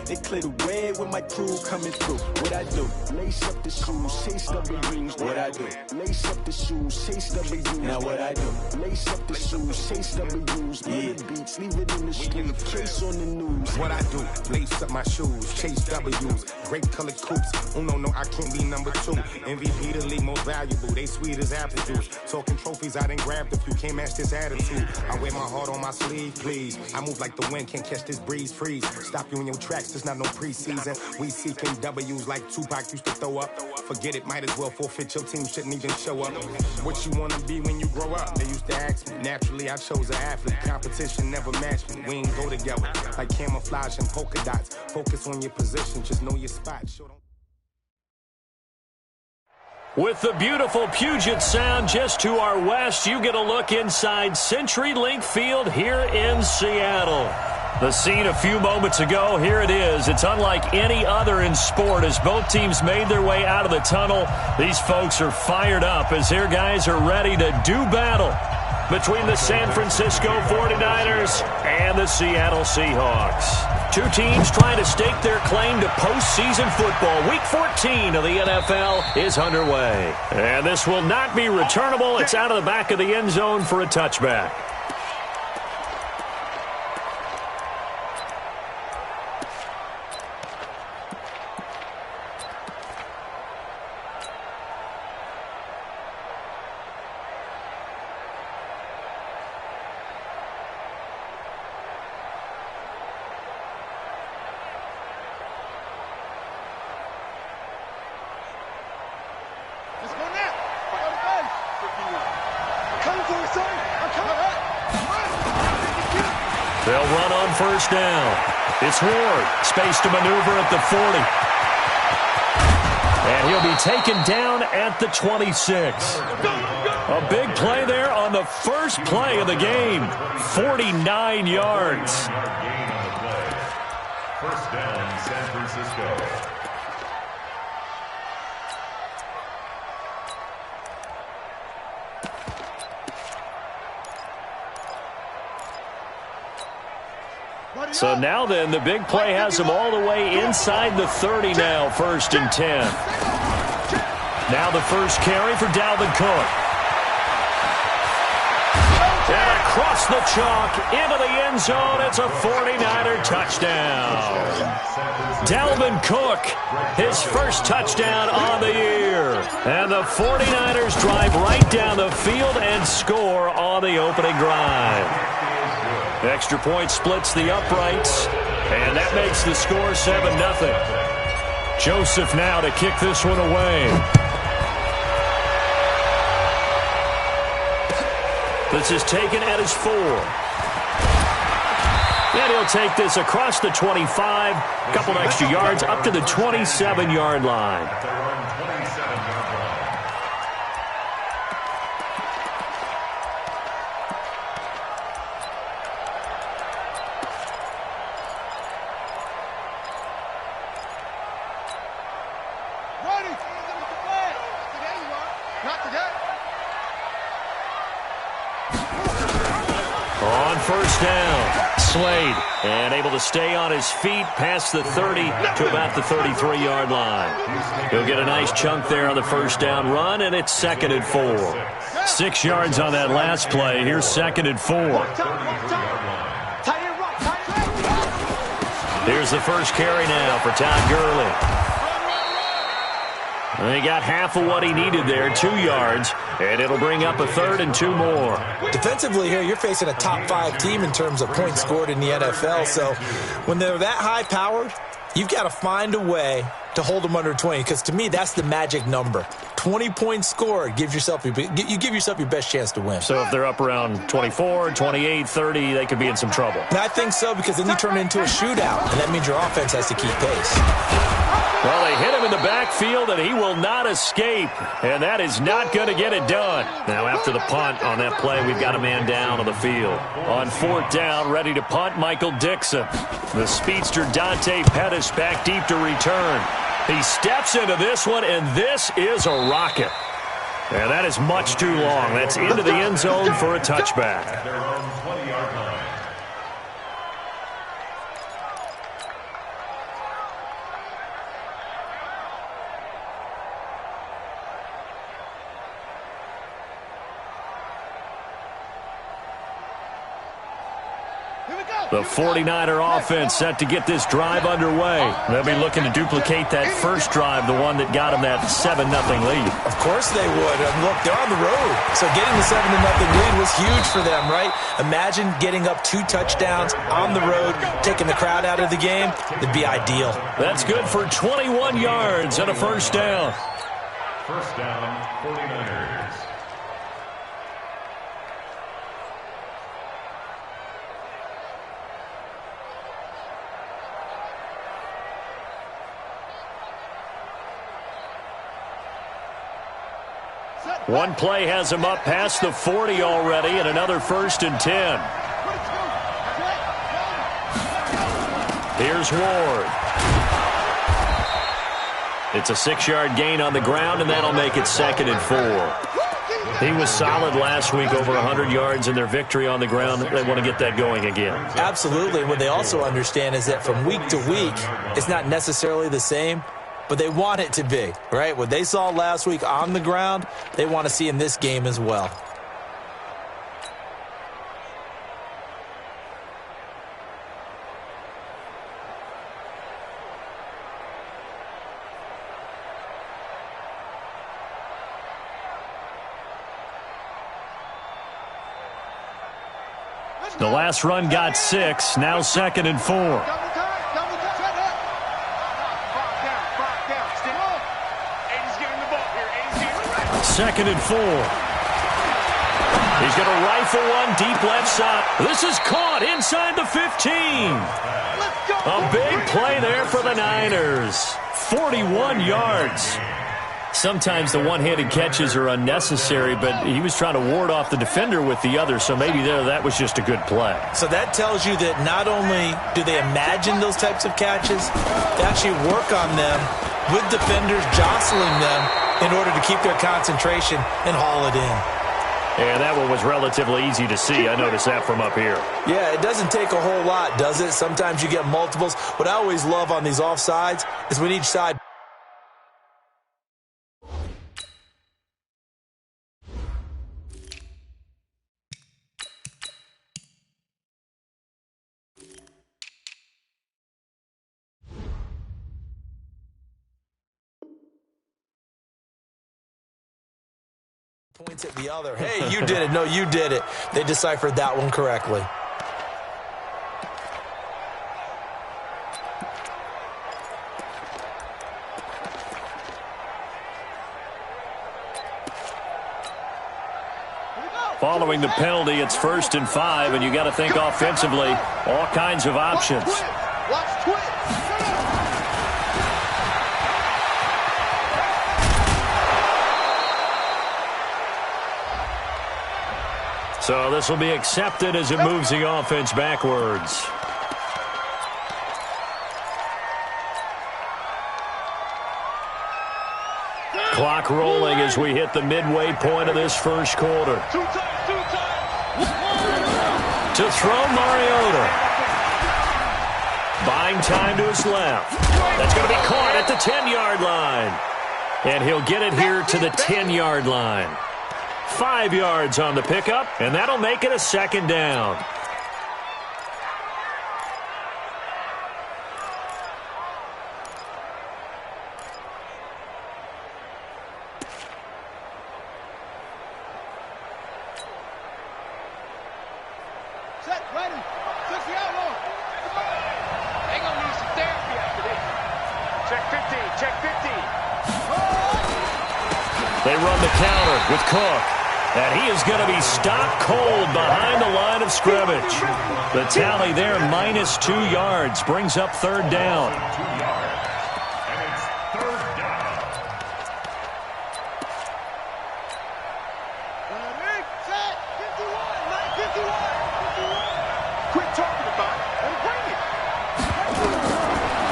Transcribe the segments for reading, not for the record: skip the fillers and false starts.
They clear the way with my crew coming through. What I do? Lace up the shoes, chase W's. What I do? Lace up the shoes, chase W's. Now what I do? Lace up the shoes, chase W's. Murder beats, leave it in the street, case on the news. What I do? Lace up my shoes, chase W's. Great colored coops. Oh no, I can't be number 2. MVP the league most valuable. They sweet as apple juice. Talking trophies, I done grabbed a few. Can't match this attitude. I wear my heart on my sleeve, please. I move like the wind, can't catch this breeze. Freeze. Stop you in your tracks. There's not no preseason. We seeking W's like Tupac used to throw up. Forget it, might as well forfeit. Your team shouldn't even show up. What you wanna be when you grow up? They used to ask me. Naturally, I chose an athlete. Competition never matched me. We ain't go together like camouflage and polka dots. Focus on your position. Just know your spot. With the beautiful Puget Sound just to our west, you get a look inside CenturyLink Field here in Seattle. The scene a few moments ago, here it is. It's unlike any other in sport as both teams made their way out of the tunnel. These folks are fired up as their guys are ready to do battle between the San Francisco 49ers and the Seattle Seahawks. Two teams trying to stake their claim to postseason football. Week 14 of the NFL is underway. And this will not be returnable. It's out of the back of the end zone for a touchback. They'll run on first down. It's Ward. Space to maneuver at the 40. And he'll be taken down at the 26. A big play there on the first play of the game. 49 yards. First down, San Francisco. So now then, the big play has them all the way inside the 30 now, 1st and 10. Now the first carry for Dalvin Cook. And across the chalk, into the end zone, it's a 49er touchdown. Dalvin Cook, his first touchdown on the year. And the 49ers drive right down the field and score on the opening drive. Extra point splits the uprights, and that makes the score 7-0. Joseph now to kick this one away. This is taken at his 4. And he'll take this across the 25, a couple extra yards up to the 27-yard line. First down, Slade, and able to stay on his feet past the 30 to about the 33-yard line. He'll get a nice chunk there on the first down run, and it's 2nd and 4. 6 yards on that last play. Here's 2nd and 4. Here's the first carry now for Todd Gurley. He got half of what he needed there, 2 yards, and it'll bring up a 3rd and 2 more. Defensively here, you're facing a top 5 team in terms of points scored in the NFL, so when they're that high-powered, you've got to find a way to hold them under 20, because to me, that's the magic number. 20 points scored, you give yourself your best chance to win. So if they're up around 24, 28, 30, they could be in some trouble. And I think so, because then you turn it into a shootout, and that means your offense has to keep pace. Well, they hit him in the backfield, and he will not escape, and that is not going to get it done. Now, after the punt on that play, we've got a man down on the field. On 4th down, ready to punt, Michael Dixon. The speedster Dante Pettis back deep to return. He steps into this one, and this is a rocket. And that is much too long. That's into the end zone for a touchback. The 49er offense set to get this drive underway. They'll be looking to duplicate that first drive, the one that got them that 7-0 lead. Of course they would. And look, they're on the road. So getting the 7-0 lead was huge for them, right? Imagine getting up 2 touchdowns on the road, taking the crowd out of the game. It'd be ideal. That's good for 21 yards and a first down. First down, 49ers. One play has him up past the 40 already, and another 1st and 10. Here's Ward. It's a 6-yard gain on the ground, and that'll make it 2nd and 4. He was solid last week, over 100 yards in their victory on the ground. They want to get that going again. Absolutely. What they also understand is that from week to week, it's not necessarily the same, but they want it to be, right? What they saw last week on the ground, they want to see in this game as well. The last run got 6, now 2nd and 4. 2nd and 4. He's going to rifle one deep left side. This is caught inside the 15. A big play there for the Niners. 41 yards. Sometimes the one-handed catches are unnecessary, but he was trying to ward off the defender with the other, so maybe that was just a good play. So that tells you that not only do they imagine those types of catches, they actually work on them with defenders jostling them in order to keep their concentration and haul it in. And that one was relatively easy to see. I noticed that from up here. Yeah, it doesn't take a whole lot, does it? Sometimes you get multiples. What I always love on these offsides is when each side points at the other. Hey, you did it. No, you did it. They deciphered that one correctly. Following the penalty, it's 1st and 5, and you got to think offensively, all kinds of options. Watch twitch. So this will be accepted as it moves the offense backwards. Clock rolling as we hit the midway point of this first quarter. To throw, Mariota. Buying time to his left. That's going to be caught at the 10-yard line. And he'll get it here to the 10-yard line. 5 yards on the pickup, and that'll make it a 2nd down. Set, ready. 60 out long. They're going to need some therapy after this. Check 15, check 15. They run the counter with Cook. And he is going to be stopped cold behind the line of scrimmage. The tally there, -2 yards, brings up 3rd down. 2 yards. And it's 3rd down. Ready, set, 51, 51. Quit talking about it and bring it.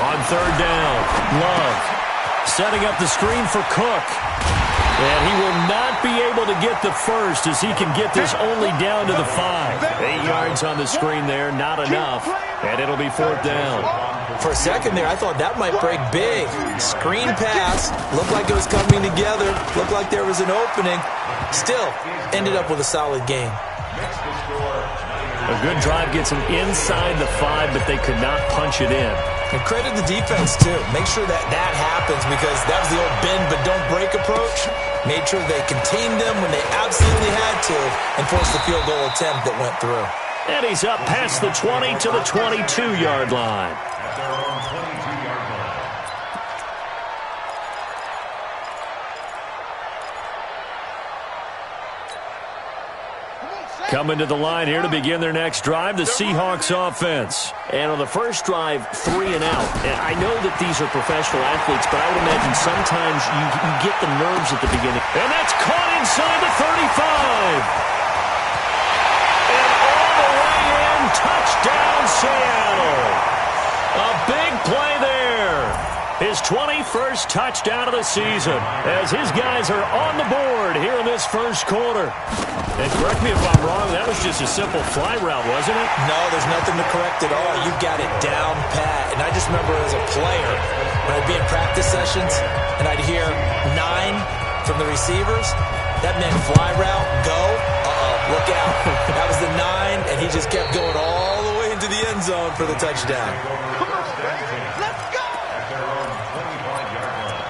On 3rd down, Love setting up the screen for Cook. And he will not be able to get the first as he can get this only down to the 5. 8 yards on the screen there, not enough. And it'll be 4th down. For a second there, I thought that might break big. Screen pass. Looked like it was coming together. Looked like there was an opening. Still, ended up with a solid game. Next to score, Niners A good drive gets them inside the 5, but they could not punch it in. And credit the defense, too. Make sure that happens because that was the old bend but don't break approach. Made sure they contained them when they absolutely had to and forced the field goal attempt that went through. And he's up past the 20 to the 22-yard line. At their own 22-yard line. Coming to the line here to begin their next drive, the Seahawks offense. And on the first drive, 3 and out. And I know that these are professional athletes, but I would imagine sometimes you get the nerves at the beginning. And that's caught inside the 35. And all the way in, touchdown Seattle. A big play there. His 21st touchdown of the season as his guys are on the board here in this first quarter. And correct me if I'm wrong, that was just a simple fly route, wasn't it? No, there's nothing to correct at all. You got it down pat. And I just remember as a player, when I'd be in practice sessions and I'd hear 9 from the receivers, that meant fly route, go, look out. That was the 9, and he just kept going all the way into the end zone for the touchdown. Come on, baby. Let's go! At their own 25-yard line.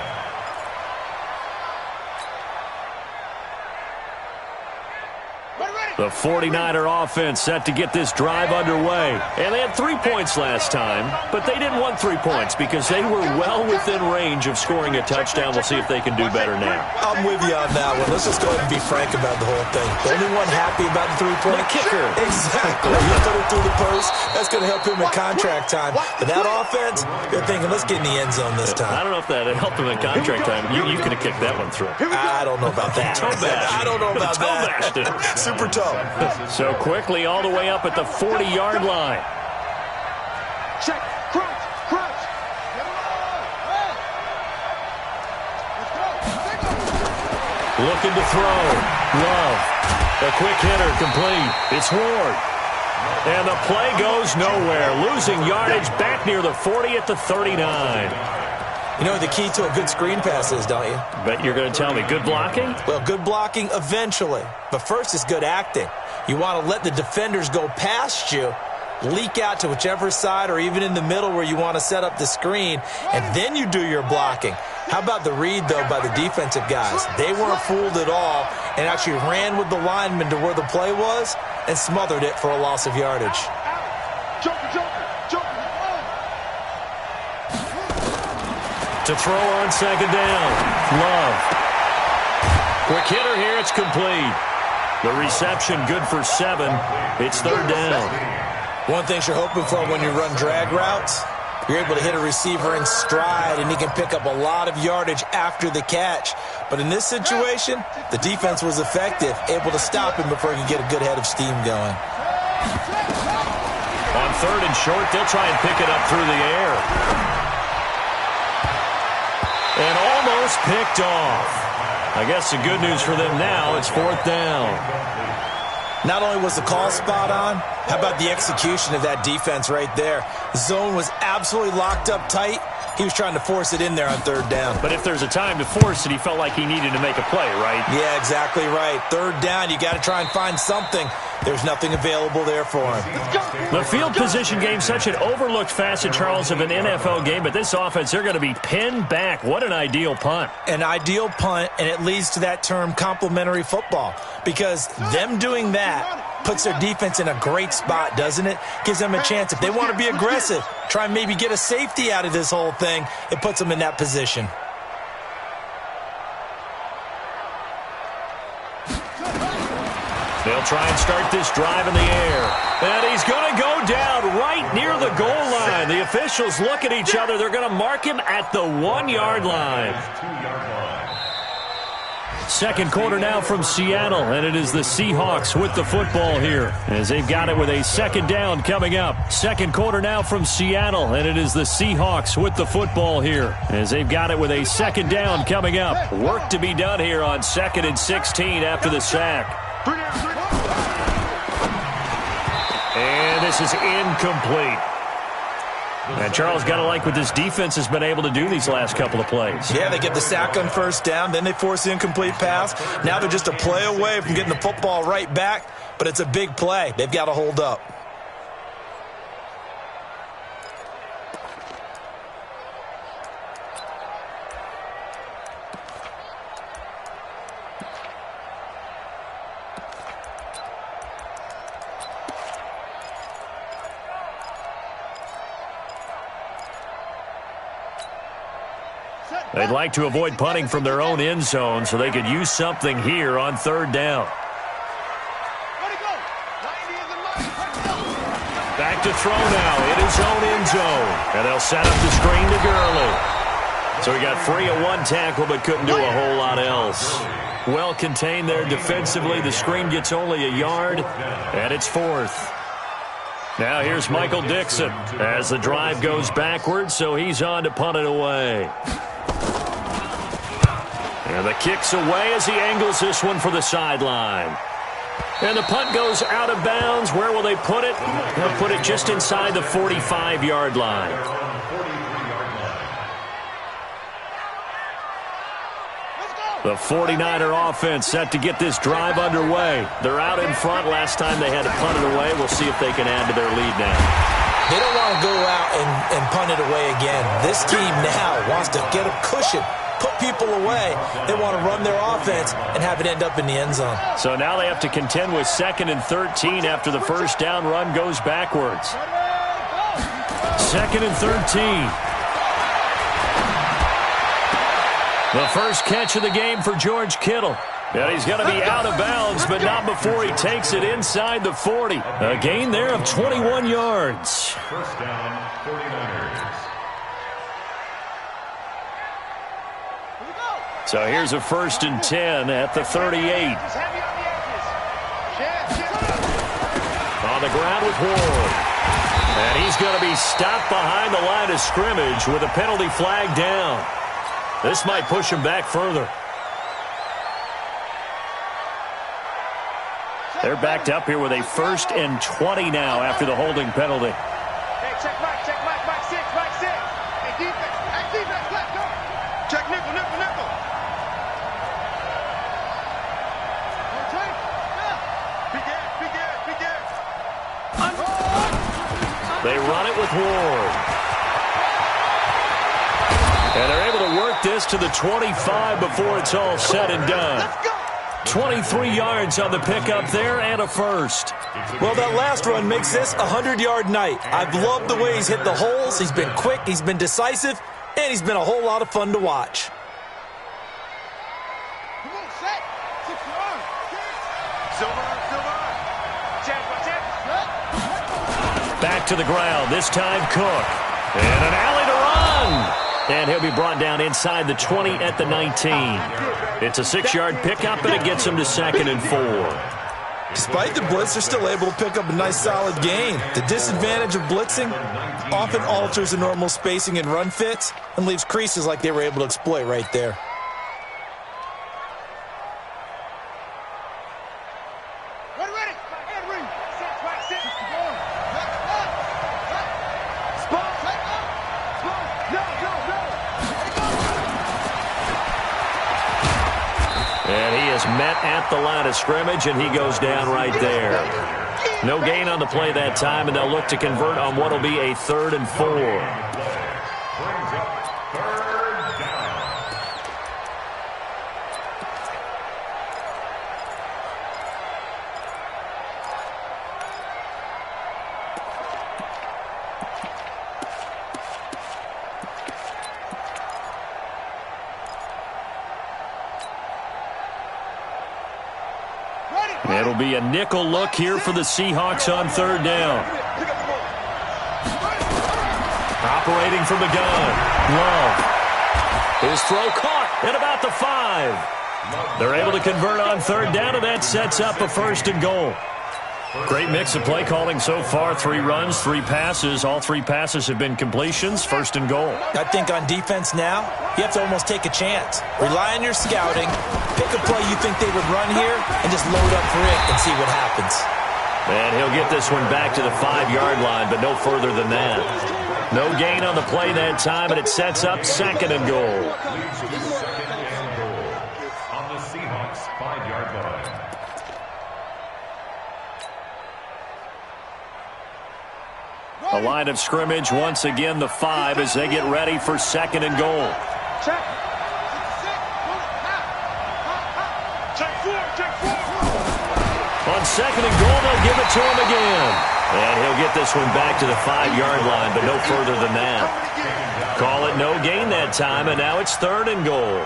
The 49er offense set to get this drive underway. And they had 3 points last time, but they didn't want 3 points because they were well within range of scoring a touchdown. We'll see if they can do better now. I'm with you on that one. Let's just go ahead and be frank about the whole thing. The only one happy about the 3-point kicker. Exactly. You put it through the post. That's going to help him in contract time. But that offense, you're thinking, let's get in the end zone this time. I don't know if that helped him in contract time. You could have kicked that one through. I don't know about that. Toe bash. I don't know about Toe bashed it. that. Super toe. So quickly all the way up at the 40-yard line. Check. Crunch. Crunch. Looking to throw. Love. A quick hitter complete. It's Ward. And the play goes nowhere. Losing yardage back near the 40 at the 39. You know what the key to a good screen pass is, don't you? Bet you're going to tell me good blocking? Well, good blocking eventually. But first is good acting. You want to let the defenders go past you, leak out to whichever side or even in the middle where you want to set up the screen, and then you do your blocking. How about the read, though, by the defensive guys? They weren't fooled at all and actually ran with the lineman to where the play was and smothered it for a loss of yardage. To throw on second down. Love. Quick hitter here. It's complete. The reception good for 7. It's third down. One thing you're hoping for when you run drag routes, you're able to hit a receiver in stride, and he can pick up a lot of yardage after the catch. But in this situation, the defense was effective, able to stop him before he could get a good head of steam going. On third and short, they'll try and pick it up through the air. And almost picked off. I guess the good news for them now, it's fourth down. Not only was the call spot on, how about the execution of that defense right there? The zone was absolutely locked up tight. He was trying to force it in there on third down. But if there's a time to force it, he felt like he needed to make a play, right? Yeah, exactly right. Third down, you got to try and find something. There's nothing available there for him. The field position game, such an overlooked facet, Charles, of an NFL game, but this offense, they're going to be pinned back. What an ideal punt. An ideal punt, and it leads to that term complementary football, because them doing that puts their defense in a great spot, doesn't it? Gives them a chance. If they want to be aggressive, try and maybe get a safety out of this whole thing, it puts them in that position. They'll try and start this drive in the air. And he's going to go down right near the goal line. The officials look at each other. They're going to mark him at the 1-yard line. Second quarter now from Seattle, and it is the Seahawks with the football here as they've got it with a second down coming up. Second quarter now from Seattle, and it is the Seahawks with the football here as they've got it with a second down coming up. Work to be done here on 2nd and 16 after the sack. And this is incomplete. And Charles, got to like what this defense has been able to do these last couple of plays. Yeah, they get the sack on first down, then they force the incomplete pass. Now they're just a play away from getting the football right back. but it's a big play. They've got to hold up. They'd like to avoid punting from their own end zone so they could use something here on third down. Back to throw now in his own end zone. And they'll set up the screen to Gurley. So he got free of one tackle but couldn't do a whole lot else. Well contained there defensively. The screen gets only a yard, and it's fourth. Now here's Michael Dixon as the drive goes backwards, so he's on to punt it away. And the kick's away as he angles this one for the sideline. And the punt goes out of bounds. Where will they put it? They'll put it just inside the 45-yard line. The 49er offense set to get this drive underway. They're out in front. Last time they had to punt it away. We'll see if they can add to their lead now. They don't want to go out and punt it away again. This team now wants to get a cushion, put people away. They want to run their offense and have it end up in the end zone. So now they have to contend with 2nd and 13 after the first down run goes backwards. 2nd and 13. The first catch of the game for George Kittle. And he's going to be out of bounds, but not before he takes it inside the 40. A gain there of 21 yards. First down, 49ers. So here's a 1st and 10 at the 38. On the ground with Ward. And he's going to be stopped behind the line of scrimmage with a penalty flag down. This might push him back further. They're backed up here with a 1st and 20 now after the holding penalty. Hey, check Mike, Mike 6, Mike 6. Hey, defense, left, go. Check nickel. They run it with Ward. And they're able to work this to the 25 before it's all said and done. 23 yards on the pickup there and a first. Well, that last run makes this a 100-yard night. I've loved the way he's hit the holes. He's been quick, he's been decisive, and he's been a whole lot of fun to watch. Back to the ground, this time Cook. And an alley to run. And he'll be brought down inside the 20 at the 19. It's a 6-yard pickup, and it gets him to 2nd and 4. Despite the blitz, they're still able to pick up a nice, solid gain. The disadvantage of blitzing often alters the normal spacing and run fits and leaves creases like they were able to exploit right there. Met at the line of scrimmage, and he goes down right there. No gain on the play that time, and they'll look to convert on what will be a 3rd and 4. Brings up 3rd down. It'll be a nickel look here for the Seahawks on 3rd down. Operating from the gun. Love. His throw caught at about the 5. They're able to convert on 3rd down, and that sets up a 1st and goal. Great mix of play calling so far. 3 runs, 3 passes. All 3 passes have been completions. 1st and goal. I think on defense now, you have to almost take a chance. Rely on your scouting. Pick a play you think they would run here and just load up for it and see what happens. And he'll get this one back to the 5-yard line, but no further than that. No gain on the play that time, and it sets up 2nd and goal. On the Seahawks 5-yard line. The line of scrimmage, once again, the 5 as they get ready for 2nd and goal. Check. On 2nd and goal, they'll give it to him again. And he'll get this one back to the 5-yard line, but no further than that. Call it no gain that time, and now it's 3rd and goal.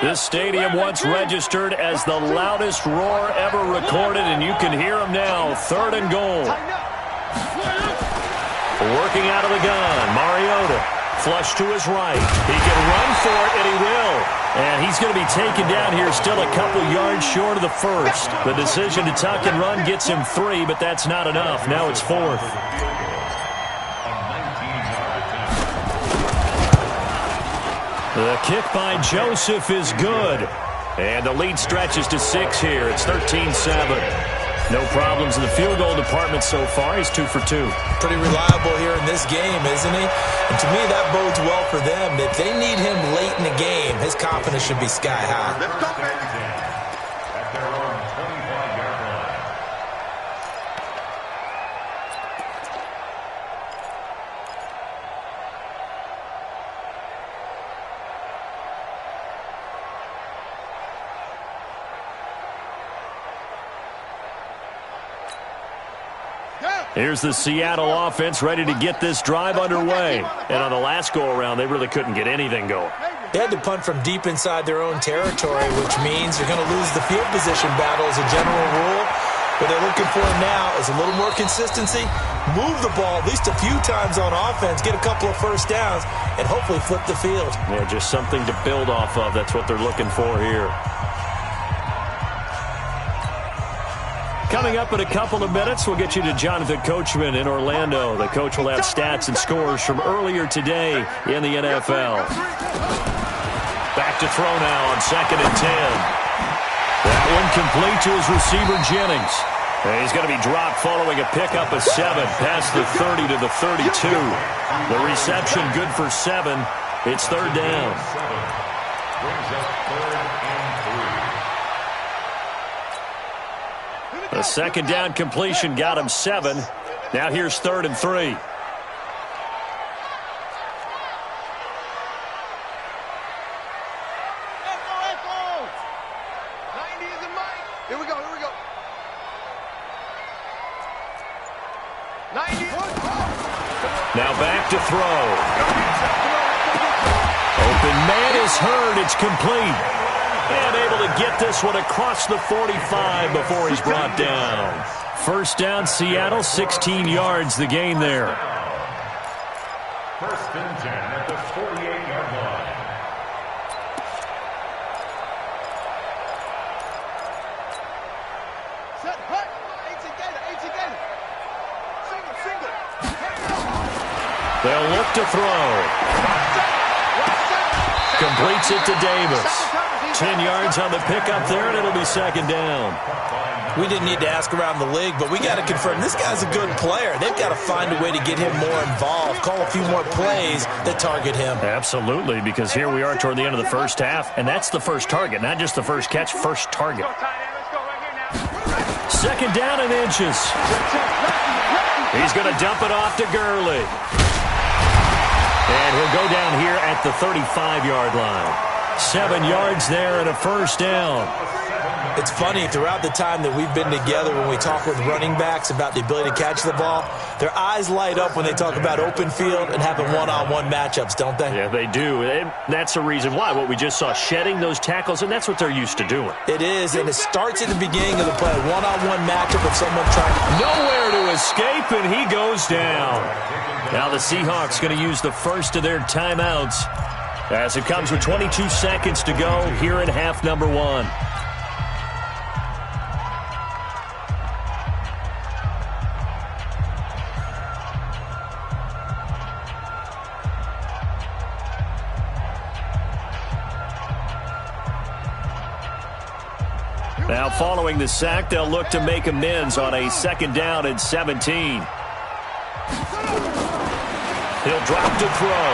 This stadium once registered as the loudest roar ever recorded, and you can hear them now. 3rd and goal. Working out of the gun, Mariota. Flush to his right. He can run for it, and he will. And he's going to be taken down here still a couple yards short of the 1st. The decision to tuck and run gets him 3, but that's not enough. Now it's 4th. The kick by Joseph is good. And the lead stretches to 6 here. It's 13-7. No problems in the field goal department so far. He's 2 for 2. Pretty reliable here in this game, isn't he? And to me, that bodes well for them. If they need him late in the game, his confidence should be sky high. Let's go, baby. At their own 25-yard line. Here's the Seattle offense ready to get this drive underway. And on the last go-around, they really couldn't get anything going. They had to punt from deep inside their own territory, which means you're going to lose the field position battle as a general rule. What they're looking for now is a little more consistency, move the ball at least a few times on offense, get a couple of first downs, and hopefully flip the field. Yeah, just something to build off of. That's what they're looking for here. Coming up in a couple of minutes, we'll get you to Jonathan Coachman in Orlando. The coach will have stats and scores from earlier today in the NFL. Back to throw now on 2nd and 10. That one complete to his receiver, Jennings. And he's going to be dropped following a pickup of 7 past the 30 to the 32. The reception good for 7. It's 3rd down. Brings up 3rd and 3. A 2nd down completion got him 7. Now here's 3rd and 3. Let's go. 90 is the mic. Here we go. 90. Now back to throw. Open man is heard. It's complete. And able to get this one across the 45 before he's brought down. 1st down, Seattle, 16 yards the gain there. 1st and 10 at the 48-yard line. Set, hut. 8 together. Single. They'll look to throw. Completes it to Davis. 10 yards on the pickup there, and it'll be 2nd down. We didn't need to ask around the league, but we got to confirm this guy's a good player. They've got to find a way to get him more involved, call a few more plays that target him. Absolutely, because here we are toward the end of the 1st half, and that's the first target, not just the first catch, first target. 2nd down and inches. He's going to dump it off to Gurley. And he'll go down here at the 35-yard line. 7 yards there and a 1st down. It's funny, throughout the time that we've been together, when we talk with running backs about the ability to catch the ball, their eyes light up when they talk about open field and having one-on-one matchups, don't they? Yeah, they do. And that's the reason why. What we just saw, shedding those tackles, and that's what they're used to doing. It is, and it starts at the beginning of the play. One-on-one matchup with someone trying to... Nowhere to escape, and he goes down. Now the Seahawks going to use the first of their timeouts as it comes with 22 seconds to go here in half number 1. Now following the sack, they'll look to make amends on a 2nd down and 17. He'll drop to throw.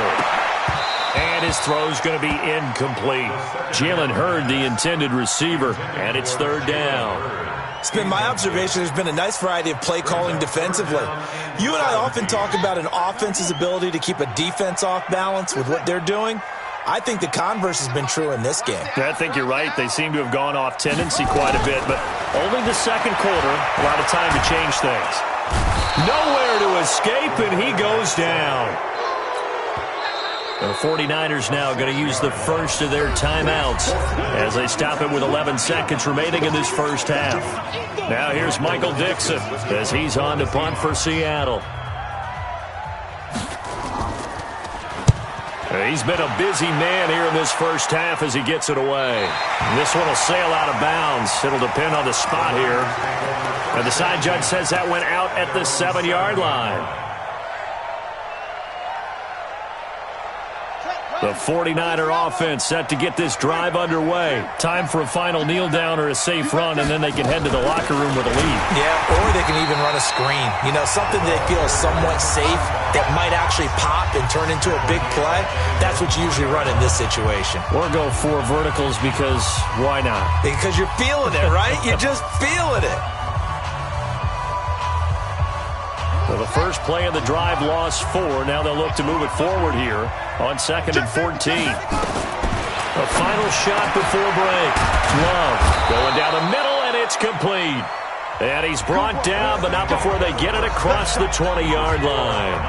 And his throw's going to be incomplete. Jalen Hurd, the intended receiver, and it's third down. It's been my observation there's been a nice variety of play calling defensively. You and I often talk about an offense's ability to keep a defense off balance with what they're doing. I think the converse has been true in this game. I think you're right. They seem to have gone off tendency quite a bit, but only the second quarter, a lot of time to change things. Nowhere to escape, and he goes down. The 49ers now going to use the first of their timeouts as they stop it with 11 seconds remaining in this first half. Now here's Michael Dixon as he's on to punt for Seattle. He's been a busy man here in this first half as he gets it away. This one will sail out of bounds. It'll depend on the spot here. And the side judge says that went out at the 7-yard line. The 49er offense set to get this drive underway. Time for a final kneel down or a safe run, and then they can head to the locker room with a lead. Yeah, or they can even run a screen. You know, something they feel is somewhat safe that might actually pop and turn into a big play. That's what you usually run in this situation. Or go 4 verticals because why not? Because you're feeling it, right? You're just feeling it. Well, the first play of the drive lost 4. Now they'll look to move it forward here on 2nd and 14. A final shot before break. Love going down the middle, and it's complete. And he's brought down, but not before they get it across the 20-yard line.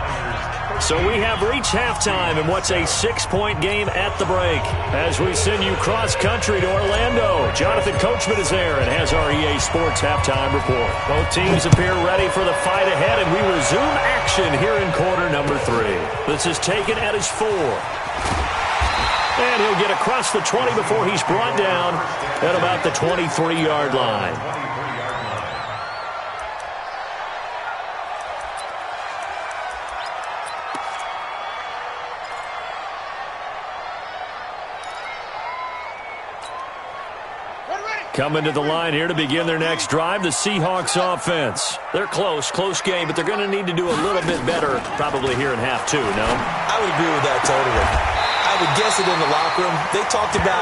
So we have reached halftime in what's a 6-point game at the break. As we send you cross-country to Orlando, Jonathan Coachman is there and has our EA Sports halftime report. Both teams appear ready for the fight ahead, and we resume action here in quarter number 3. This is taken at his 4. And he'll get across the 20 before he's brought down at about the 23-yard line. Coming to the line here to begin their next drive, the Seahawks offense. They're close game, but they're going to need to do a little bit better probably here in half 2, no? I would agree with that totally. I would guess it in the locker room. They talked about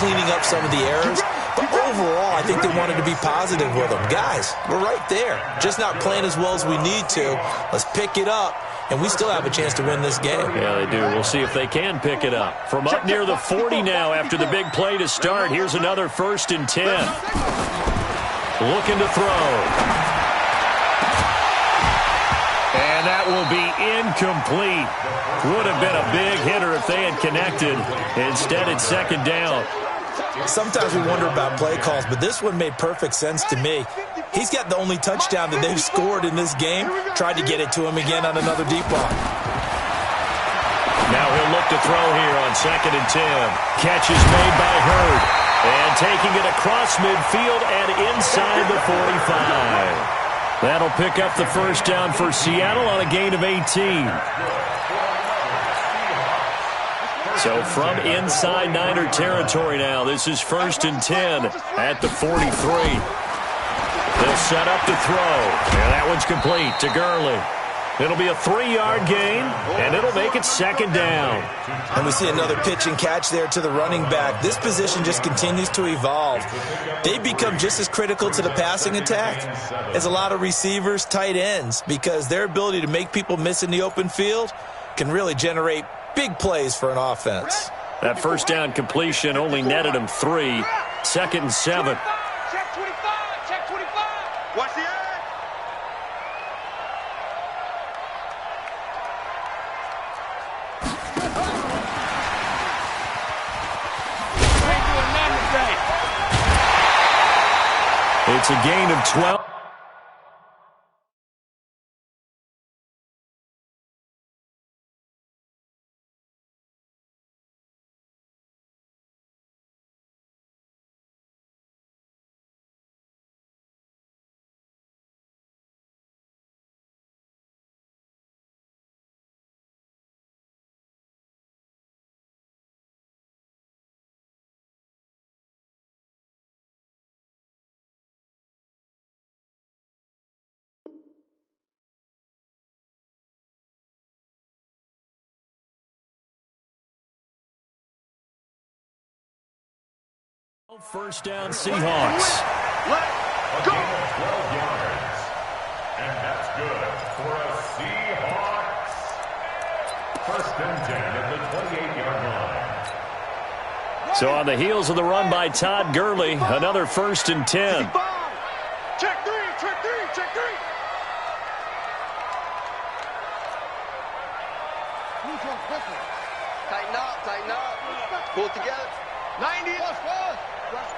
cleaning up some of the errors, but overall, I think they wanted to be positive with them. Guys, we're right there. Just not playing as well as we need to. Let's pick it up. And we still have a chance to win this game. Yeah, they do. We'll see if they can pick it up. From up near the 40 now after the big play to start. Here's another 1st and 10. Looking to throw. And that will be incomplete. Would have been a big hitter if they had connected. Instead, it's 2nd down. Sometimes we wonder about play calls, but this one made perfect sense to me. He's got the only touchdown that they've scored in this game. Tried to get it to him again on another deep ball. Now he'll look to throw here on 2nd and 10. Catch is made by Hurd. And taking it across midfield and inside the 45. That'll pick up the first down for Seattle on a gain of 18. So from inside Niner territory now, this is 1st and 10 at the 43. They'll set up to throw. And that one's complete to Gurley. It'll be a 3-yard gain, and it'll make it 2nd down. And we see another pitch and catch there to the running back. This position just continues to evolve. They become just as critical to the passing attack as a lot of receivers, tight ends, because their ability to make people miss in the open field can really generate big plays for an offense. That first down completion only netted him 3. 2nd and 7. Check 25. Check 25. Watch the eye. It's a gain of 12. First down, Seahawks. A gain of 12 yards. And that's good for a Seahawks. First and 10 at the 28-yard line. So on the heels of the run by Todd Gurley, another first and 10. Check three, check three, check three. Tighten up. Pull it together. 90.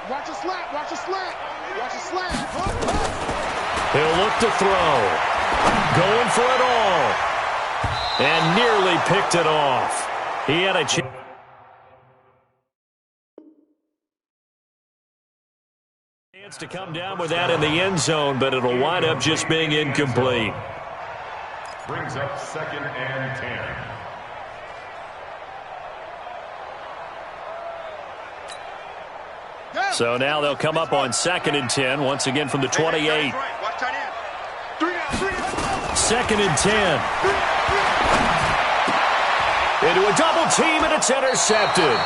Watch a slant, watch a slant, watch a slant. He'll look to throw. Going for it all. And nearly picked it off. He had a chance to come down with that in the end zone, but it'll wind up just being incomplete. Brings up 2nd and 10. So now they'll come up on 2nd and 10, once again from the 28. 2nd and 10. Into a double team, and it's intercepted.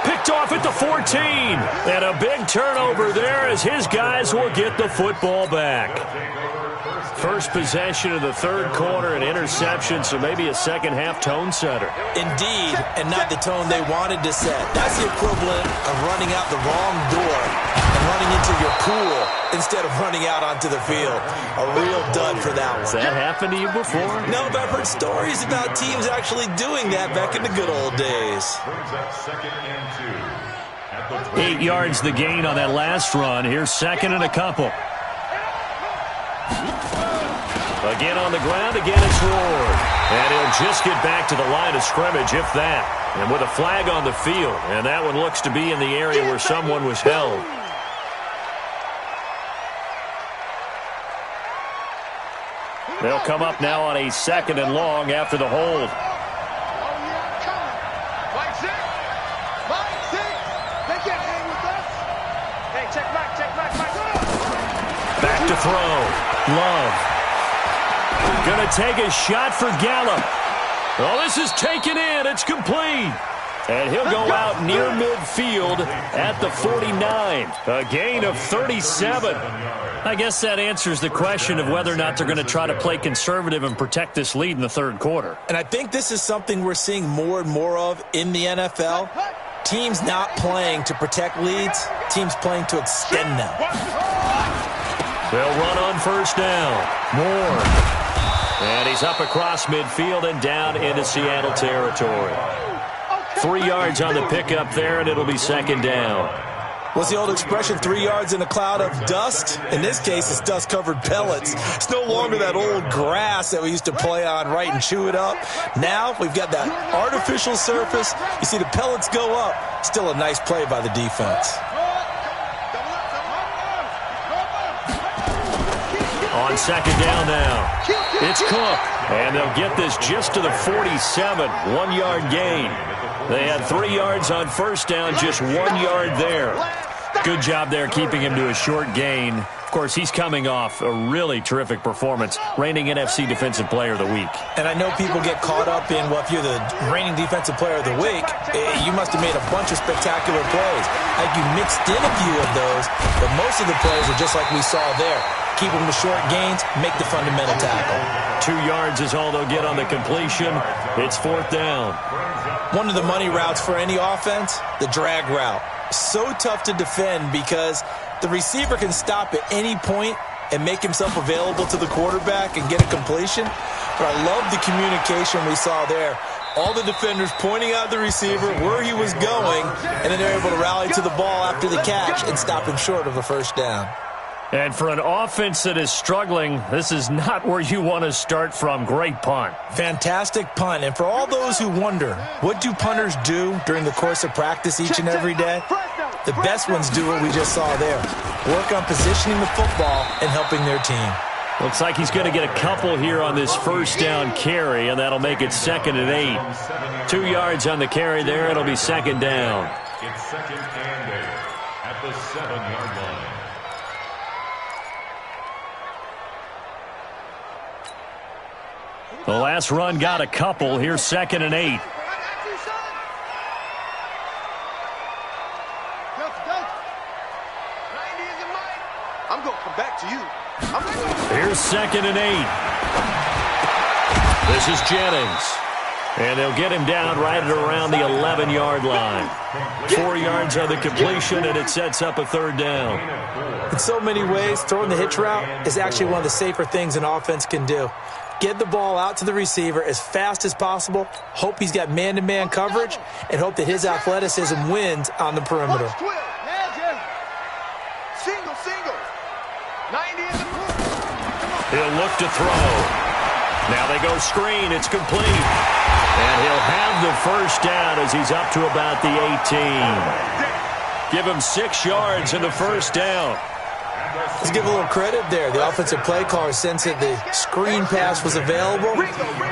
Picked off at the 14. And a big turnover there as his guys will get the football back. First possession of the third quarter, an interception, so maybe a second-half tone setter. Indeed, and not the tone they wanted to set. That's the equivalent of running out the wrong door and running into your pool instead of running out onto the field. A real dud for that one. Has that happened to you before? No, but I've heard stories about teams actually doing that back in the good old days. Brings up 2nd and 2. 8 yards the gain on that last run. Here's 2nd and a couple. Again on the ground, again it's Ward. And he'll just get back to the line of scrimmage, if that. And with a flag on the field. And that one looks to be in the area where someone was held. They'll come up now on a 2nd and long after the hold. Back to throw. Love. Going to take a shot for Gallup. Oh, this is taken in. It's complete. And he'll go out near midfield at the 49. A gain of 37. I guess that answers the question of whether or not they're going to try to play conservative and protect this lead in the third quarter. And I think this is something we're seeing more and more of in the NFL. Teams not playing to protect leads, teams playing to extend them. They'll run on first down. Moore. And he's up across midfield and down into Seattle territory. 3 yards on the pickup there, and it'll be 2nd down. What's the old expression, 3 yards in a cloud of dust? In this case, it's dust-covered pellets. It's no longer that old grass that we used to play on, right, and chew it up. Now we've got that artificial surface. You see the pellets go up. Still a nice play by the defense. On 2nd down now. It's Cook. And they'll get this just to the 47. 1 yard gain. They had 3 yards on first down, just 1 yard there. Good job there keeping him to a short gain. Of course, he's coming off a really terrific performance, reigning NFC Defensive Player of the Week. And I know people get caught up in, well, if you're the reigning Defensive Player of the Week, you must have made a bunch of spectacular plays. Like you mixed in a few of those, but most of the plays are just like we saw there. Keep them to short gains, make the fundamental tackle. 2 yards is all they'll get on the completion. It's 4th down. One of the money routes for any offense, the drag route. So tough to defend because the receiver can stop at any point and make himself available to the quarterback and get a completion. But I love the communication we saw there. All the defenders pointing out the receiver, where he was going, and then they're able to rally to the ball after the catch and stop him short of a first down. And for an offense that is struggling, this is not where you want to start from. Great punt. Fantastic punt. And for all those who wonder, what do punters do during the course of practice each and every day? The best ones do what we just saw there. Work on positioning the football and helping their team. Looks like he's going to get a couple here on this first down carry, and that'll make it 2nd and 8. 2 yards on the carry there. It'll be 2nd down. It's 2nd and 8 at the 7-yard line. The last run got a couple. Here's 2nd and 8. I'm going to come back to you. Here's 2nd and 8. This is Jennings. And they'll get him down right at around the 11-yard line. 4 yards on the completion, and it sets up a 3rd down. In so many ways, throwing the hitch route is actually one of the safer things an offense can do. Get the ball out to the receiver as fast as possible, hope he's got man-to-man coverage, and hope that his athleticism wins on the perimeter. Single. 90 in the pool. He'll look to throw. Now they go screen. It's complete. And he'll have the 1st down as he's up to about the 18. Give him 6 yards in the 1st down. Let's give a little credit there. The offensive play caller sensed that the screen pass was available.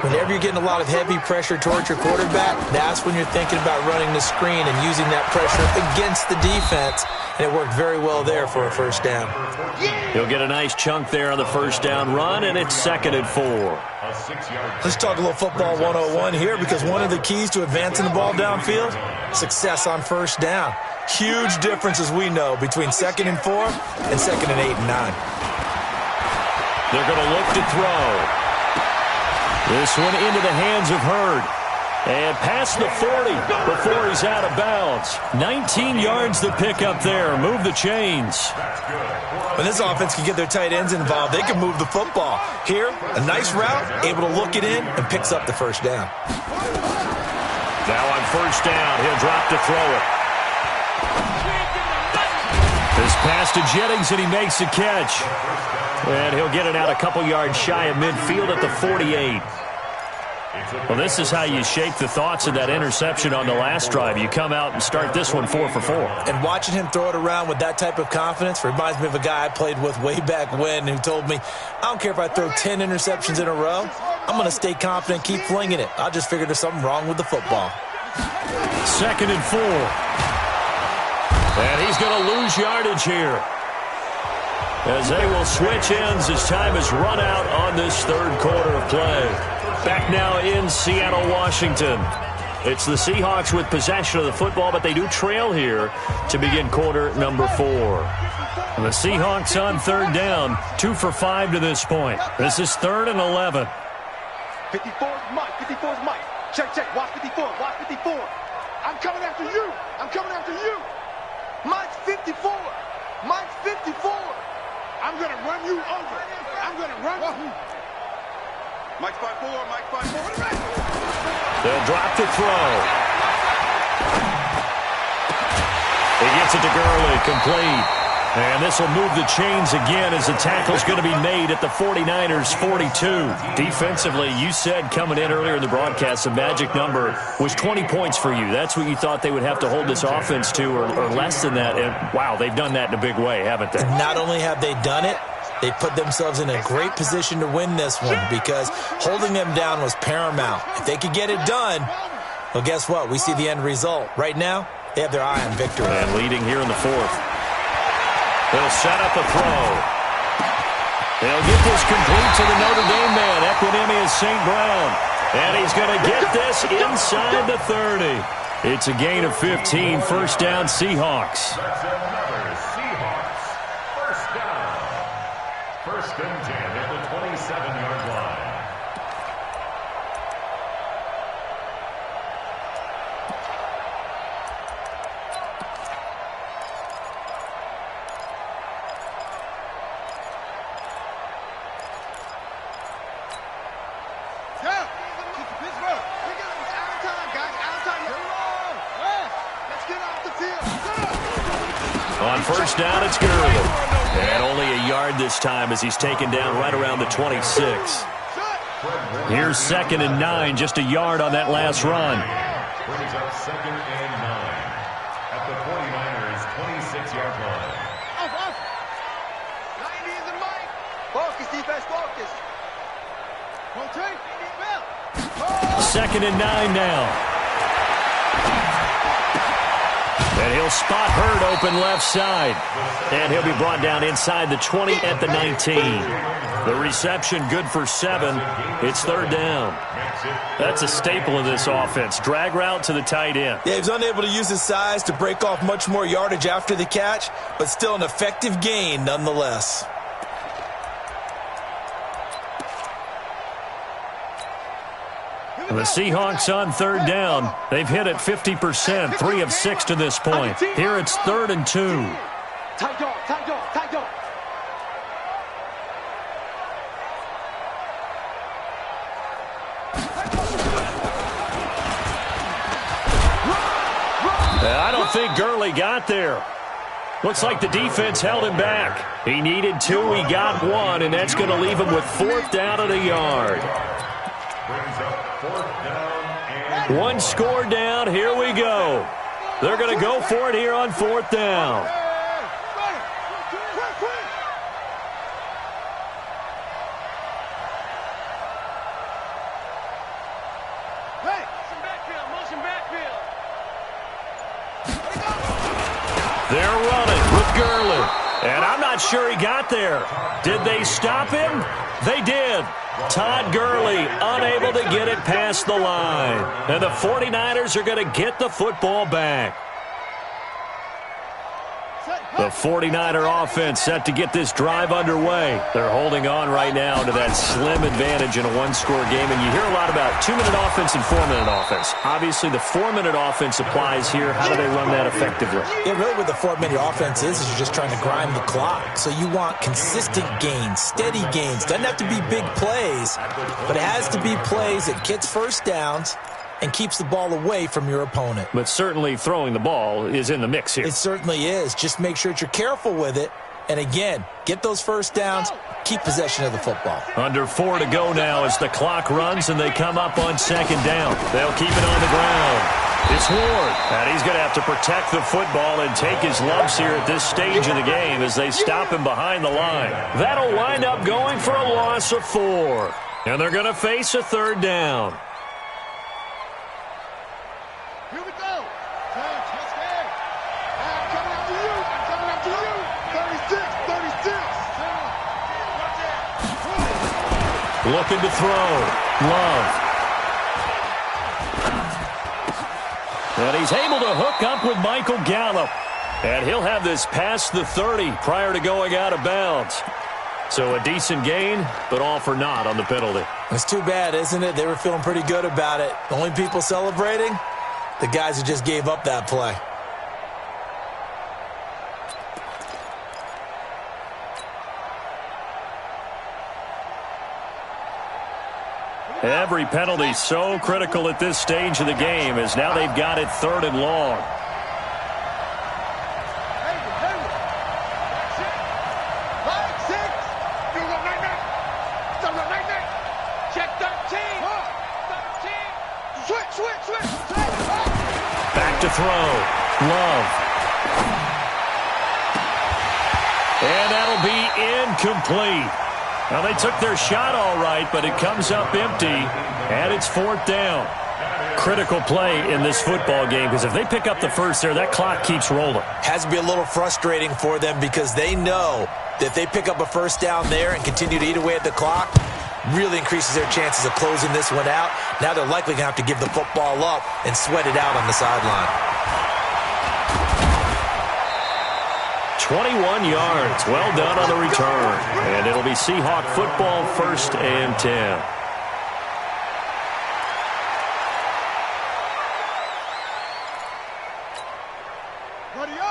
Whenever you're getting a lot of heavy pressure towards your quarterback, that's when you're thinking about running the screen and using that pressure against the defense. And it worked very well there for a 1st down. He'll get a nice chunk there on the 1st down run, and it's 2nd and 4. Let's talk a little football 101 here, because one of the keys to advancing the ball downfield, success on 1st down. Huge difference, as we know, between 2nd and 4 and 2nd and 8 and 9. They're going to look to throw. This one into the hands of Hurd. And past the 40 before he's out of bounds. 19 yards to pick up there. Move the chains. When this offense can get their tight ends involved, they can move the football. Here, a nice route, able to look it in, and picks up the 1st down. Now on 1st down, he'll drop to throw it. This pass to Jennings, and he makes the catch. And he'll get it out a couple yards shy of midfield at the 48. Well, this is how you shake the thoughts of that interception on the last drive. You come out and start this one 4 for 4. And watching him throw it around with that type of confidence reminds me of a guy I played with way back when who told me, I don't care if I throw 10 interceptions in a row, I'm going to stay confident, keep flinging it. I just figured there's something wrong with the football. 2nd and 4. And he's going to lose yardage here, as they will switch ends as time has run out on this 3rd quarter of play. Back now in Seattle, Washington. It's the Seahawks with possession of the football, but they do trail here to begin quarter number 4. And the Seahawks on 3rd down, 2 for 5 to this point. This is 3rd and 11. 54 is Mike. 54 is Mike. Check. Watch 54. Watch 54. I'm coming after you. Mike's 54. Mike's 54. I'm going to run you over. Mike's 5'4", Mike's 5'4". They'll drop to throw. He gets it to Gurley, complete. And this will move the chains again as the tackle's going to be made at the 49ers' 42. Defensively, you said coming in earlier in the broadcast, the magic number was 20 points for you. That's what you thought they would have to hold this offense to, or less than that. And, wow, they've done that in a big way, haven't they? And not only have they done it, they put themselves in a great position to win this one, because holding them down was paramount. If they could get it done, well, guess what? We see the end result. Right now, they have their eye on victory. And leading here in the 4th. They'll set up a throw. They'll get this complete to the Notre Dame man, Equinemius St. Brown. And he's going to get this inside the 30. It's a gain of 15, 1st down Seahawks. That's another Seahawks. 1st down. 1st and 10 at the 27-yard line. On 1st down, it's Gurley. And only a yard this time as he's taken down right around the 26. Here's 2nd and 9, just a yard on that last run. Brings up 2nd and 9 at the 49ers' 26-yard line. 90 is the Mike. Focus, defense, focus. 2nd and 9 now. And he'll spot Hurd open left side. And he'll be brought down inside the 20 at the 19. The reception good for 7. It's third down. That's a staple of this offense. Drag route to the tight end. Yeah, he was unable to use his size to break off much more yardage after the catch, but still an effective gain nonetheless. The Seahawks on third down. They've hit it 50%, 3 of 6 to this point. Here it's 3rd and 2. Tight dog, tight dog, tight dog. I don't think Gurley got there. Looks like the defense held him back. He needed 2, he got 1, and that's going to leave him with 4th down at a yard. One score down, here we go. They're going to go for it here on 4th down. They're running with Gurley. And I'm not sure he got there. Did they stop him? They did. Todd Gurley unable to get it past the line. And the 49ers are going to get the football back. The 49er offense set to get this drive underway. They're holding on right now to that slim advantage in a one-score game. And you hear a lot about 2-minute offense and 4-minute offense. Obviously, the 4-minute offense applies here. How do they run that effectively? Yeah, really what the 4-minute offense is you're just trying to grind the clock. So you want consistent gains, steady gains. Doesn't have to be big plays, but it has to be plays that gets first downs and keeps the ball away from your opponent. But certainly throwing the ball is in the mix here. It certainly is. Just make sure that you're careful with it. And again, get those first downs, keep possession of the football. Under 4 to go now as the clock runs and they come up on 2nd down. They'll keep it on the ground. It's Ward. And he's going to have to protect the football and take his lumps here at this stage of the game as they stop him behind the line. That'll wind up going for a loss of 4. And they're going to face a 3rd down. Here we go. Let's go. I'm coming after you. I'm coming after you. 36. Looking to throw. Love. And he's able to hook up with Michael Gallup. And he'll have this past the 30 prior to going out of bounds. So a decent gain, but all for naught on the penalty. It's too bad, isn't it? They were feeling pretty good about it. The only people celebrating? The guys who just gave up that play. Every penalty so critical at this stage of the game as now they've got it 3rd and long. Check 13. Switch. Back to throw. Love. And that'll be incomplete. Now, they took their shot all right, but it comes up empty, and it's 4th down. Critical play in this football game, because if they pick up the first there, that clock keeps rolling. Has to be a little frustrating for them because they know that if they pick up a first down there and continue to eat away at the clock, really increases their chances of closing this one out. Now they're likely going to have to give the football up and sweat it out on the sideline. 21 yards. Well done on the return. And it'll be Seahawk football, 1st and 10.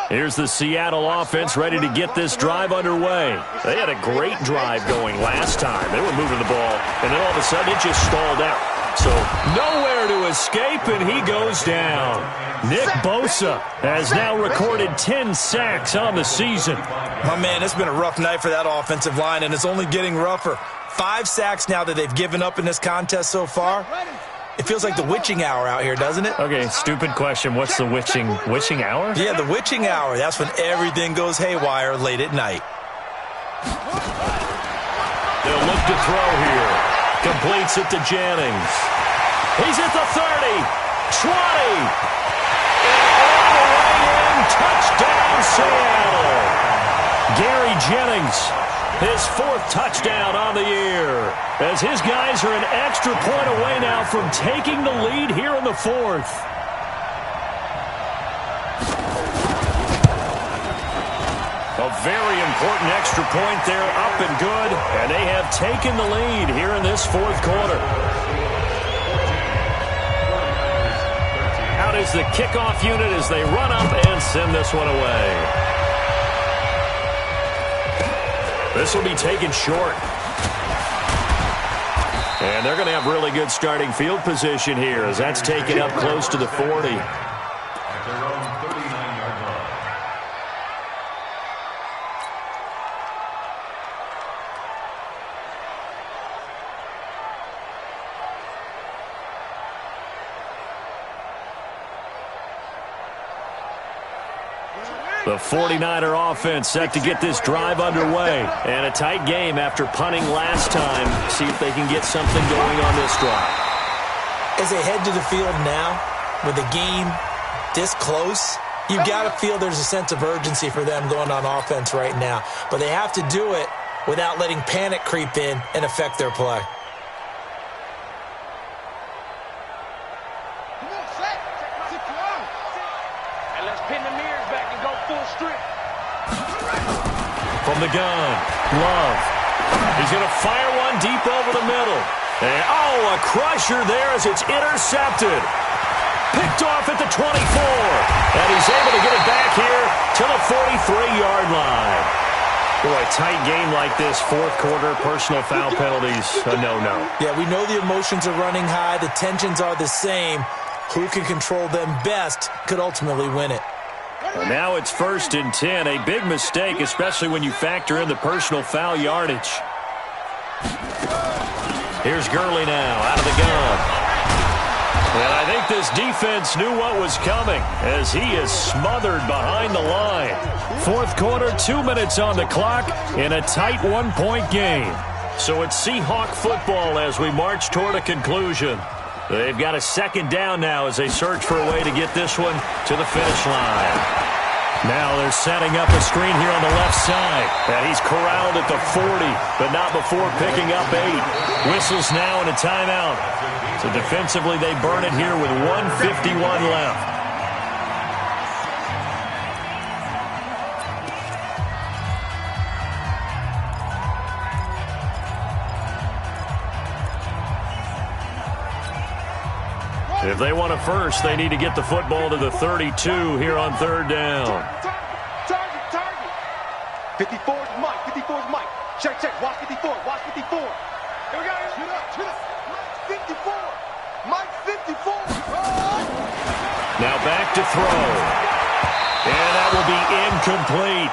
Here's the Seattle offense ready to get this drive underway. They had a great drive going last time. They were moving the ball, and then all of a sudden it just stalled out. So nowhere to escape, and he goes down. Nick Bosa has now recorded 10 sacks on the season. My man, it's been a rough night for that offensive line, and it's only getting rougher. 5 sacks now that they've given up in this contest so far. It feels like the witching hour out here, doesn't it? Okay, stupid question. What's the witching hour? Yeah, the witching hour. That's when everything goes haywire late at night. They'll look to throw here. Completes it to Jennings. He's at the 30, 20, and all the way touchdown, Seattle. Gary Jennings, his 4th touchdown on the year, as his guys are an extra point away now from taking the lead here in the 4th. A very important extra point there, up and good, and they have taken the lead here in this 4th quarter. Out is the kickoff unit as they run up and send this one away. This will be taken short. And they're going to have really good starting field position here as that's taken up close to the 40. At their own 39-yard line. The 49er offense set to get this drive underway. And a tight game after punting last time. See if they can get something going on this drive. As they head to the field now, with the game this close, you've got to feel there's a sense of urgency for them going on offense right now. But they have to do it without letting panic creep in and affect their play. From the gun, Love. He's going to fire one deep over the middle. And, a crusher there as it's intercepted. Picked off at the 24. And he's able to get it back here to the 43-yard line. Boy, tight game like this, 4th quarter, personal foul penalties, a no-no. Yeah, we know the emotions are running high. The tensions are the same. Who can control them best could ultimately win it. And now it's 1st and 10. A big mistake, especially when you factor in the personal foul yardage. Here's Gurley now, out of the gun. And I think this defense knew what was coming as he is smothered behind the line. 4th quarter, 2 minutes on the clock in a tight 1-point game. So it's Seahawk football as we march toward a conclusion. They've got a 2nd down now as they search for a way to get this one to the finish line. Now they're setting up a screen here on the left side. And he's corralled at the 40, but not before picking up 8. Whistles now and a timeout. So defensively they burn it here with 1:51 left. If they want a first, they need to get the football to the 32 here on 3rd down. Target. 54 is Mike. 54 is Mike. Check. Watch 54. Watch 54. Here we go. Shoot up. Mike 54. Mike 54. Now back to throw. And that will be incomplete.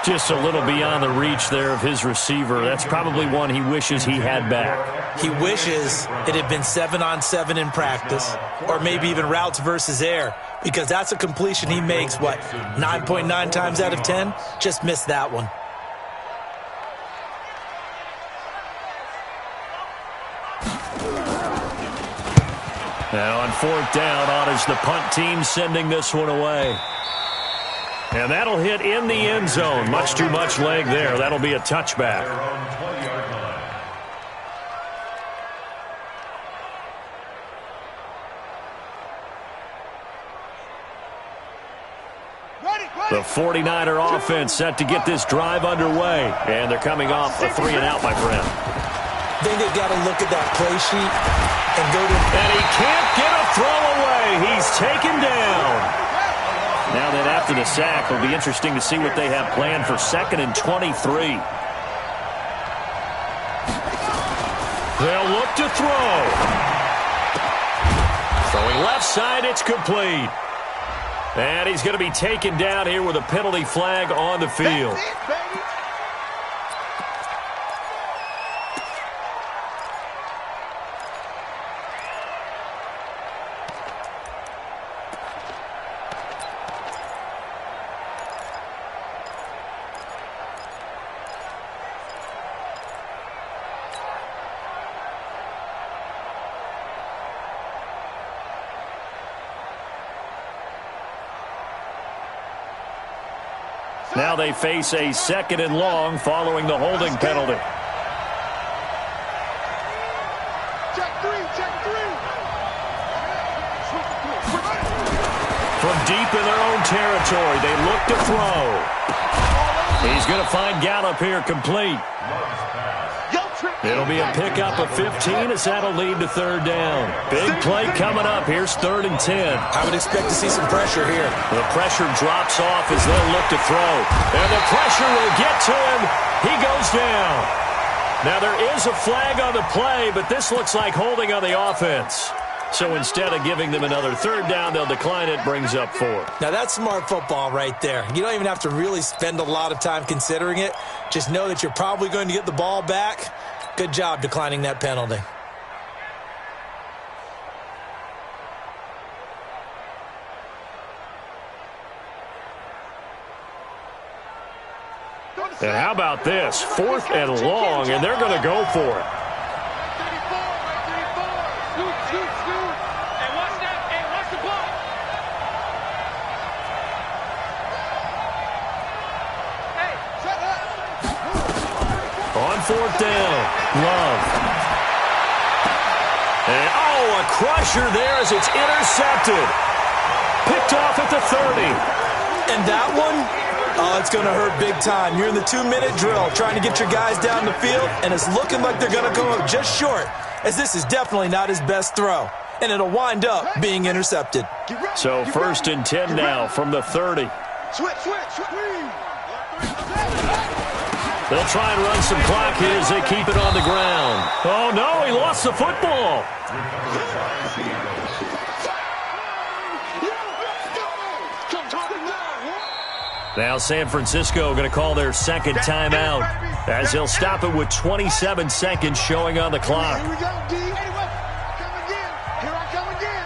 Just a little beyond the reach there of his receiver. That's probably one he wishes he had back. He wishes it had been 7-on-7 in practice, or maybe even routes versus air, because that's a completion he makes, 9.9 times out of 10? Just missed that one. Now on 4th down, on is the punt team sending this one away. And that'll hit in the end zone. Much too much leg there. That'll be a touchback. The 49er offense set to get this drive underway. And they're coming off a 3-and-out, my friend. I think they've got to look at that play sheet and go to... And he can't get a throw away. He's taken down. Now that after the sack, it'll be interesting to see what they have planned for 2nd and 23. They'll look to throw. Throwing left side, it's complete. And he's going to be taken down here with a penalty flag on the field. That's it, baby. Now they face a 2nd and long following the holding penalty. From deep in their own territory, they look to throw. He's going to find Gallup here complete. It'll be a pickup of 15 as that'll lead to 3rd down. Big play coming up. Here's 3rd and 10. I would expect to see some pressure here. The pressure drops off as they'll look to throw. And the pressure will get to him. He goes down. Now there is a flag on the play, but this looks like holding on the offense. So instead of giving them another 3rd down, they'll decline it, brings up 4. Now that's smart football right there. You don't even have to really spend a lot of time considering it. Just know that you're probably going to get the ball back. Good job declining that penalty. And how about this? 4th and long, and they're going to go for it. On 4th down, Love. And, a crusher there as it's intercepted. Picked off at the 30. And that one, it's going to hurt big time. You're in the 2-minute drill trying to get your guys down the field, and it's looking like they're going to come up just short, as this is definitely not his best throw. And it'll wind up being intercepted. So 1st and 10 now from the 30. Switch. They'll try and run some clock here as they keep it on the ground. Oh, no, he lost the football. Now San Francisco going to call their 2nd timeout as they'll stop it with 27 seconds showing on the clock. Here we go, D. Here I come again.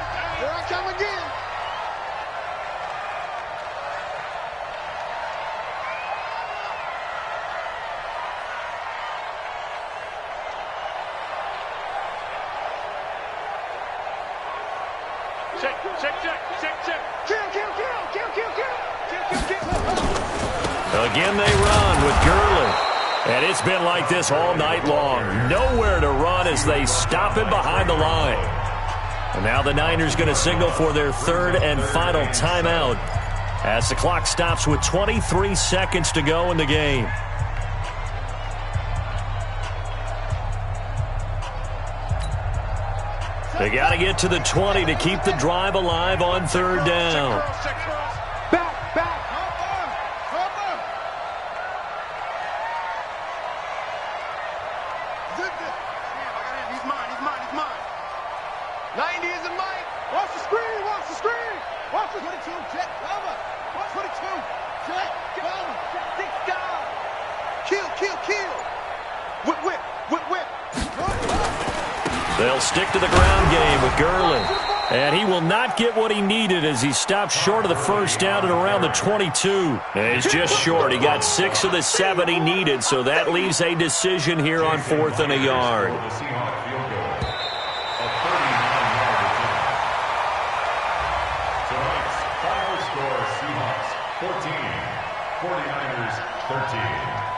Check. Again they run with Gurley. And it's been like this all night long. Nowhere to run as they stop it behind the line. And now the Niners going to signal for their 3rd and final timeout as the clock stops with 23 seconds to go in the game. They got to get to the 20 to keep the drive alive on 3rd down. Back. He's mine. 90 is a Mike. Watch the screen. Watch the 22. Jet cover. Watch 22. Jet cover. 6 down. Kill. Whip. They'll stick to the ground game with Gurley. And he will not get what he needed as he stopped short of the 1st down at around the 22. And he's just short. He got 6 of the 7 he needed, so that leaves a decision here on 4th and a yard. Tonight's final score, Seahawks 14, 49ers 13.